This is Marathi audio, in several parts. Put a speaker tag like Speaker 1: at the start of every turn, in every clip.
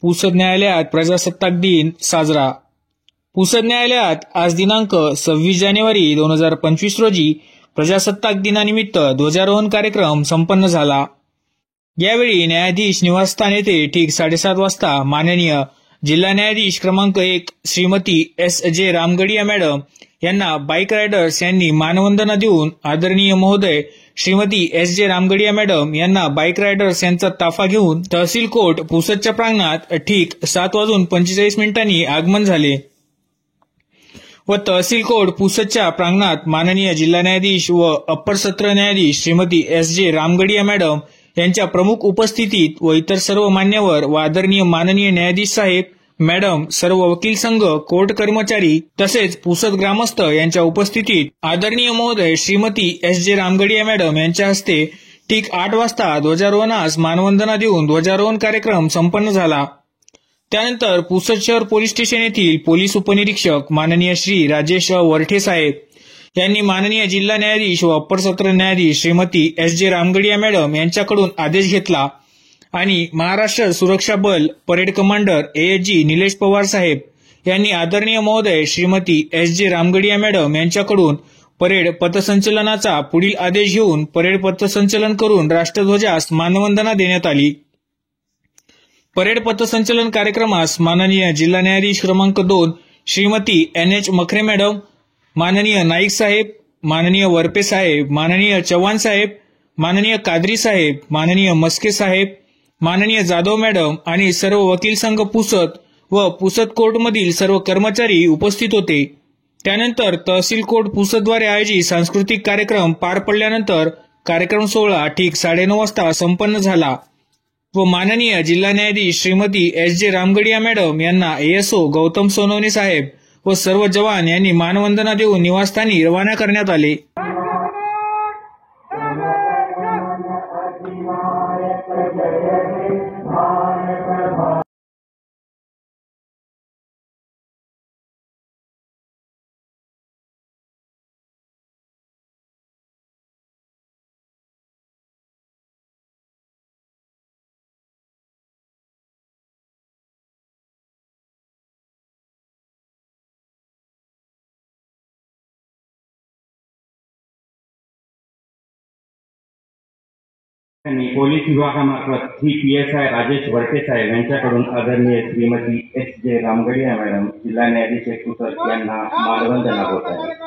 Speaker 1: पुसद न्यायालयात प्रजासत्ताक दिन साजरा. पुसद न्यायालयात आज दिनांक 26 जानेवारी 2025 रोजी प्रजासत्ताक दिनानिमित्त ध्वजारोहण कार्यक्रम संपन्न झाला. यावेळी न्यायाधीश निवासस्थान येथे ठीक 7:30 वाजता माननीय जिल्हा न्यायाधीश क्रमांक 1 श्रीमती S.J. रामगडिया मॅडम यांना बाईक रायडर्स यांनी मानवंदना देऊन आदरणीय महोदय श्रीमती S.J. रामगडिया मॅडम यांना बाईक रायडर्स यांचा ताफा घेऊन तहसील कोर्ट पुसदच्या प्रांगणात ठीक 7:45 आगमन झाले व तहसील कोर्ट पुसदच्या प्रांगणात माननीय जिल्हा न्यायाधीश व अप्पर सत्र न्यायाधीश श्रीमती S.J. रामगडिया मॅडम यांच्या प्रमुख उपस्थितीत व इतर सर्व मान्यवर व आदरणीय माननीय न्यायाधीश साहेब मॅडम, सर्व वकील संघ, कोर्ट कर्मचारी तसेच पुसद ग्रामस्थ यांच्या उपस्थितीत आदरणीय महोदय श्रीमती S.J. रामगडिया मॅडम यांच्या हस्ते ठीक 8 वाजता ध्वजारोहणास मानवंदना देऊन ध्वजारोहण कार्यक्रम संपन्न झाला. त्यानंतर पुसद शहर पोलीस स्टेशन येथील पोलीस उपनिरीक्षक माननीय श्री राजेश वरठे साहेब यांनी माननीय जिल्हा न्यायाधीश व अप्पर सत्र न्यायाधीश श्रीमती S.J. रामगडिया मॅडम यांच्याकडून आदेश घेतला आणि महाराष्ट्र सुरक्षा बल parade commander ASG Nilesh Pawar साहेब यांनी आदरणीय महोदय श्रीमती S.J. रामगडिया मॅडम यांच्याकडून परेड पथसंचलनाचा पुढील आदेश घेऊन परेड पथसंचलन करून राष्ट्रध्वजास मानवंदना देण्यात आली. परेड पथसंचलन कार्यक्रमास माननीय जिल्हा न्यायाधीश क्रमांक 2 श्रीमती N.H. मखरे मॅडम, माननीय नाईक साहेब, माननीय वरपे साहेब, माननीय चव्हाण साहेब, माननीय कादरी साहेब, माननीय मस्के साहेब, माननीय जाधव मॅडम आणि सर्व वकील संघ पुसद व पुसद कोर्टमधील सर्व कर्मचारी उपस्थित होते. त्यानंतर तहसील कोर्ट पुसदद्वारे आयोजित सांस्कृतिक कार्यक्रम पार पडल्यानंतर कार्यक्रम सोहळा ठीक 9:30 वाजता संपन्न झाला व माननीय जिल्हा न्यायाधीश श्रीमती S.J. रामगडिया मॅडम यांना ASO गौतम सोनवणे साहेब व सर्व जवान यांनी मानवंदना देऊन निवासस्थानी रवाना करण्यात आले.
Speaker 2: पोलीस विभागामार्फत श्री PSI राजेश वरटे साहेब यांच्याकडून आदरणीय श्रीमती S.J. रामगडिया मॅडम जिल्हा न्यायाधीश पुसद यांना मानवंदना होत आहे.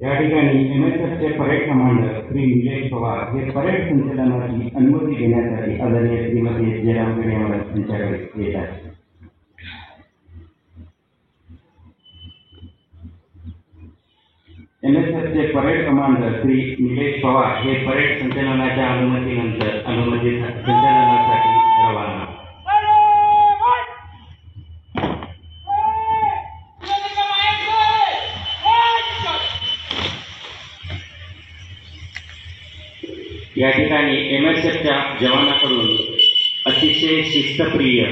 Speaker 2: या ठिकाणी MSFचे परेड कमांडर श्री निलेश पवार हे परेड संचलनाची अनुमती देण्यासाठी आदरणीय श्रीमती S.J. रामगडिया मॅडम यांच्याकडे येत आहेत. MSFचे परेड कमांडर श्री निलेश पवार हे परेड संचलनाच्या अनुमतीनंतर संचलनासाठी रवाना. या ठिकाणी MSFच्या जवानाकडून अतिशय शिस्तप्रिय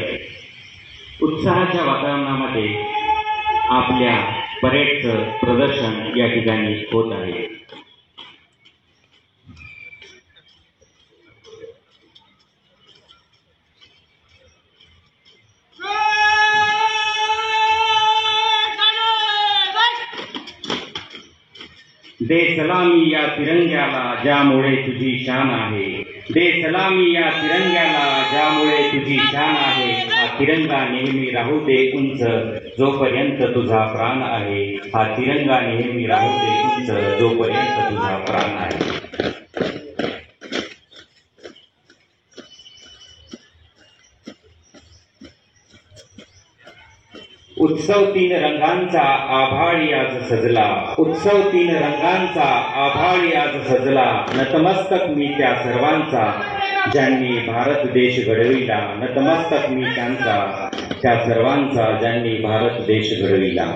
Speaker 2: उत्साहाच्या वातावरणामध्ये आपल्या परेडचं प्रदर्शन या ठिकाणी होत आहे. दे सलामी या तिरंग्याला ज्यामुळे तुझी शान आहे, दे सलामी या तिरंग्याला ज्यामुळे तुझी शान आहे. हा तिरंगा नेहमी राहू दे उंच जोपर्यंत तुझा प्राण आहे, हा तिरंगा नेहमी राहू दे उंच जोपर्यंत तुझा प्राण आहे. उत्सव तीन रंगांचा आभाळी आज सजला, उत्सव तीन रंगांचा आभाळी आज सजला. नतमस्तक मी त्या सर्वांचा ज्यांनी भारत देश घडविला, नतमस्तक मी त्यांचा त्या सर्वांचा ज्यांनी भारत देश घडविला.